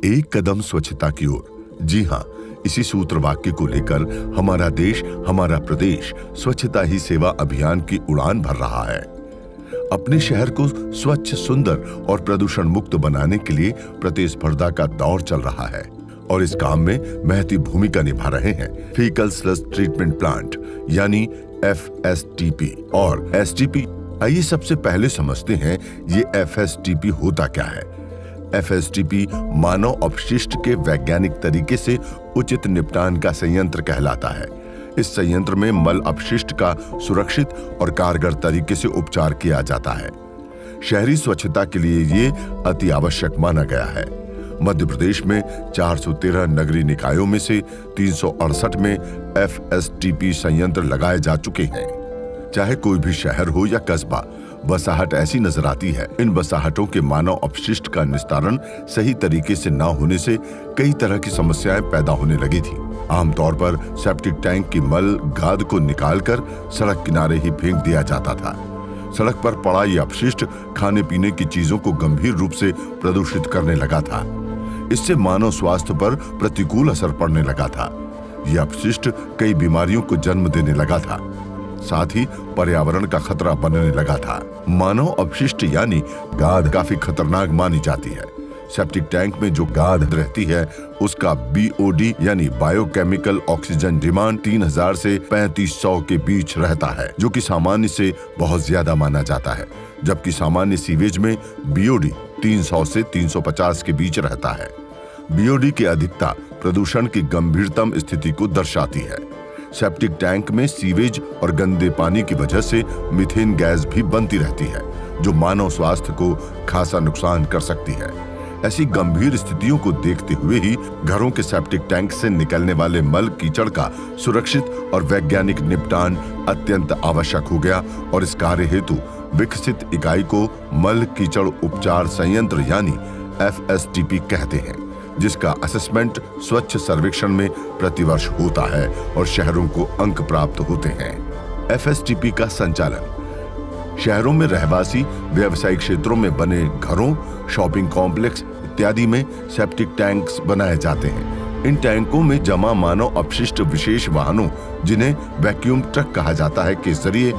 एक कदम स्वच्छता की ओर। जी हाँ, इसी सूत्र वाक्य को लेकर हमारा देश, हमारा प्रदेश स्वच्छता ही सेवा अभियान की उड़ान भर रहा है। अपने शहर को स्वच्छ, सुंदर और प्रदूषण मुक्त बनाने के लिए प्रतिस्पर्धा का दौर चल रहा है और इस काम में महती भूमिका निभा रहे हैं फीकल स्लज ट्रीटमेंट प्लांट यानी FSTP और STP। आइए सबसे पहले समझते हैं ये FSTP होता क्या है। FSTP मानव अपशिष्ट के वैज्ञानिक तरीके से उचित निपटान का संयंत्र कहलाता है। इस संयंत्र में मल अपशिष्ट का सुरक्षित और कारगर तरीके से उपचार किया जाता है। शहरी स्वच्छता के लिए ये अति आवश्यक माना गया है। मध्य प्रदेश में 413 नगरीय निकायों में से 368 में FSTP संयंत्र लगाए जा चुके हैं। चाहे कोई भी शहर हो या कस्बा, बसाहट ऐसी नजर आती है। इन बसाहटों के मानव अपशिष्ट का निस्तारण सही तरीके से न होने से कई तरह की समस्याएं पैदा होने लगी थी। आमतौर पर सेप्टिक टैंक की मल गाद को निकालकर सड़क किनारे ही फेंक दिया जाता था। सड़क पर पड़ा ये अपशिष्ट खाने पीने की चीजों को गंभीर रूप से प्रदूषित करने लगा था। इससे मानव स्वास्थ्य पर प्रतिकूल असर पड़ने लगा था। यह अपशिष्ट कई बीमारियों को जन्म देने लगा था, साथ ही पर्यावरण का खतरा बनने लगा था। मानव अपशिष्ट यानी गाद काफी खतरनाक मानी जाती है। सेप्टिक टैंक में जो गाद रहती है उसका BOD यानी बायोकेमिकल ऑक्सीजन डिमांड 3000 से 3500 के बीच रहता है, जो कि सामान्य से बहुत ज्यादा माना जाता है, जबकि सामान्य सीवेज में BOD 300 से 350 के बीच रहता है। BOD की अधिकता प्रदूषण की गंभीरतम स्थिति को दर्शाती है। सेप्टिक टैंक में सीवेज और गंदे पानी की वजह से मीथेन गैस भी बनती रहती है, जो मानव स्वास्थ्य को खासा नुकसान कर सकती है। ऐसी गंभीर स्थितियों को देखते हुए ही घरों के सेप्टिक टैंक से निकलने वाले मल कीचड़ का सुरक्षित और वैज्ञानिक निपटान अत्यंत आवश्यक हो गया और इस कार्य हेतु विकसित इकाई को मल कीचड़ उपचार संयंत्र यानी FSTP कहते हैं, जिसका असेसमेंट स्वच्छ सर्वेक्षण में प्रतिवर्ष होता है और शहरों को अंक प्राप्त होते हैं। FSTP का संचालन शहरों में रहवासी व्यावसायिक क्षेत्रों में बने घरों, शॉपिंग कॉम्प्लेक्स इत्यादि में सेप्टिक टैंक्स बनाए जाते हैं। इन टैंकों में जमा मानव अपशिष्ट विशेष वाहनों, जिन्हें वैक्यूम ट्रक कहा जाता है, के जरिए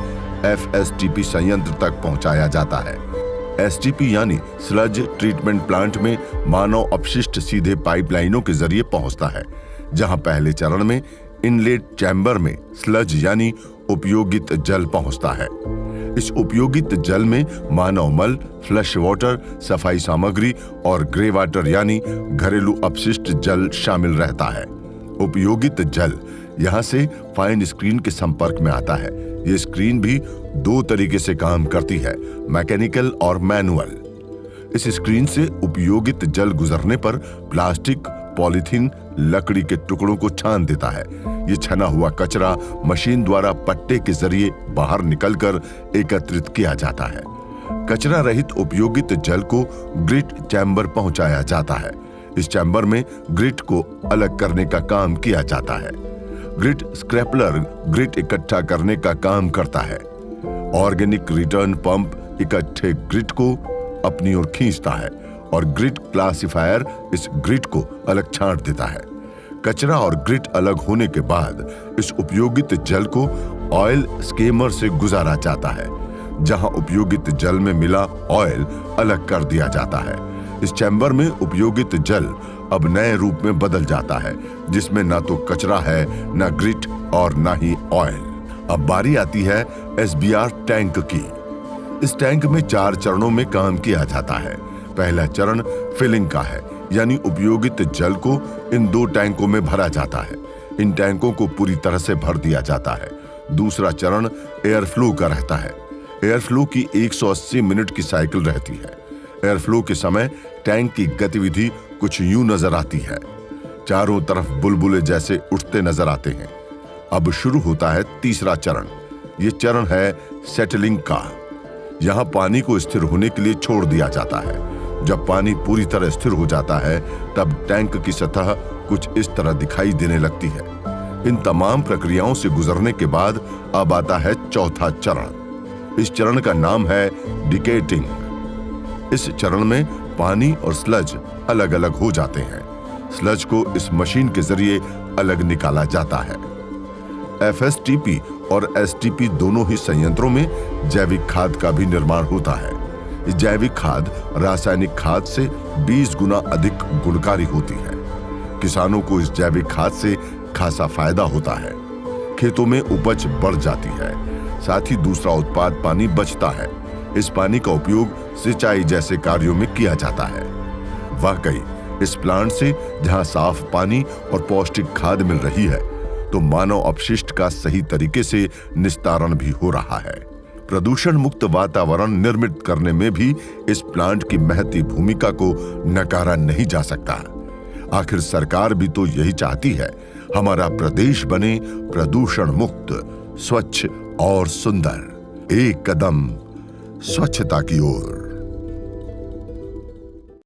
FSTP संयंत्र तक पहुंचाया जाता है। STP यानी स्लज ट्रीटमेंट प्लांट में मानव अपशिष्ट सीधे पाइपलाइनों के जरिए पहुंचता है, जहां पहले चरण में इनलेट चैम्बर में स्लज यानी उपयोगित जल पहुंचता है। इस उपयोगित जल में मानव मल, फ्लश वाटर, सफाई सामग्री और ग्रे वाटर यानी घरेलू अपशिष्ट जल शामिल रहता है। उपयोगित जल यहां से फाइन स्क्रीन के संपर्क में आता है। ये स्क्रीन भी दो तरीके से काम करती है, मैकेनिकल और मैनुअल। इस स्क्रीन से उपयोगित जल गुजरने पर प्लास्टिक, पॉलीथीन, लकड़ी के टुकड़ों को छान देता है। ये छना हुआ कचरा मशीन द्वारा पट्टे के जरिए बाहर निकलकर एकत्रित किया जाता है। कचरा रहित उपयोगित जल को ग्रिट चैम्बर पहुंचाया जाता है। इस चैम्बर में ग्रिट को अलग करने का काम किया जाता है। ग्रिट स्क्रैपलर ग्रिट इकट्ठा करने का काम करता है। ऑर्गेनिक रिटर्न पंप इकट्ठे ग्रिट को अपनी ओर खींचता है और ग्रिट क्लासिफायर इस ग्रिट को अलग छांट देता है। कचरा और ग्रिट अलग होने के बाद इस उपयोगित जल को ऑयल स्केमर से गुजारा जाता है, जहां उपयोगित जल में मिला ऑयल अलग कर दिया जाता है। इस चैम्बर में उपयोगित जल अब नए रूप में बदल जाता है, जिसमें ना तो कचरा है, ना ग्रिट और ना ही ऑयल। अब बारी आती है SBR टैंक की। इस टैंक में 4 चरणों में काम किया जाता है। पहला चरण फिलिंग का है, यानी उपयोगित जल को इन 2 टैंकों में भरा जाता है। इन टैंकों को पूरी तरह से भर दिया जाता है। दूसरा चरण एयर फ्लो का रहता है। एयर फ्लो की 180 मिनट की साइकिल रहती है। एयर फ्लो के समय टैंक की गतिविधि कुछ यूं नजर आती है। चारों तरफ बुलबुले जैसे उठते नजर आते हैं। अब शुरू होता है तीसरा चरण। ये चरण है सेटलिंग का। यहाँ पानी को स्थिर होने के लिए छोड़ दिया जाता है। जब पानी पूरी तरह स्थिर हो जाता है, तब टैंक की सतह कुछ इस तरह दिखाई देने लगती है। इन तमाम प्रक्रियाओं से गुजरने के बाद अब आता है चौथा चरण। इस चरण का नाम है डिकेटिंग। इस चरण में पानी और स्लज अलग अलग हो जाते हैं। स्लज को इस मशीन के जरिए अलग निकाला जाता है। एफएसटीपी और एसटीपी दोनों ही संयंत्रों में जैविक खाद का भी निर्माण होता है। जैविक खाद रासायनिक खाद से 20 गुना अधिक गुणकारी होती है। किसानों को इस जैविक खाद से खासा फायदा होता है। खेतों में उपज बढ़ जाती है, साथ ही दूसरा उत्पाद पानी बचता है। इस पानी का उपयोग सिंचाई जैसे कार्यों में किया जाता है। वाकई इस प्लांट से जहां साफ पानी और पौष्टिक खाद मिल रही है, तो मानव अपशिष्ट का सही तरीके से निस्तारण भी हो रहा है। प्रदूषण मुक्त वातावरण निर्मित करने में भी इस प्लांट की महती भूमिका को नकारा नहीं जा सकता। आखिर सरकार भी तो यही चाहती है, हमारा प्रदेश बने प्रदूषण मुक्त, स्वच्छ और सुंदर। एक कदम स्वच्छता की ओर।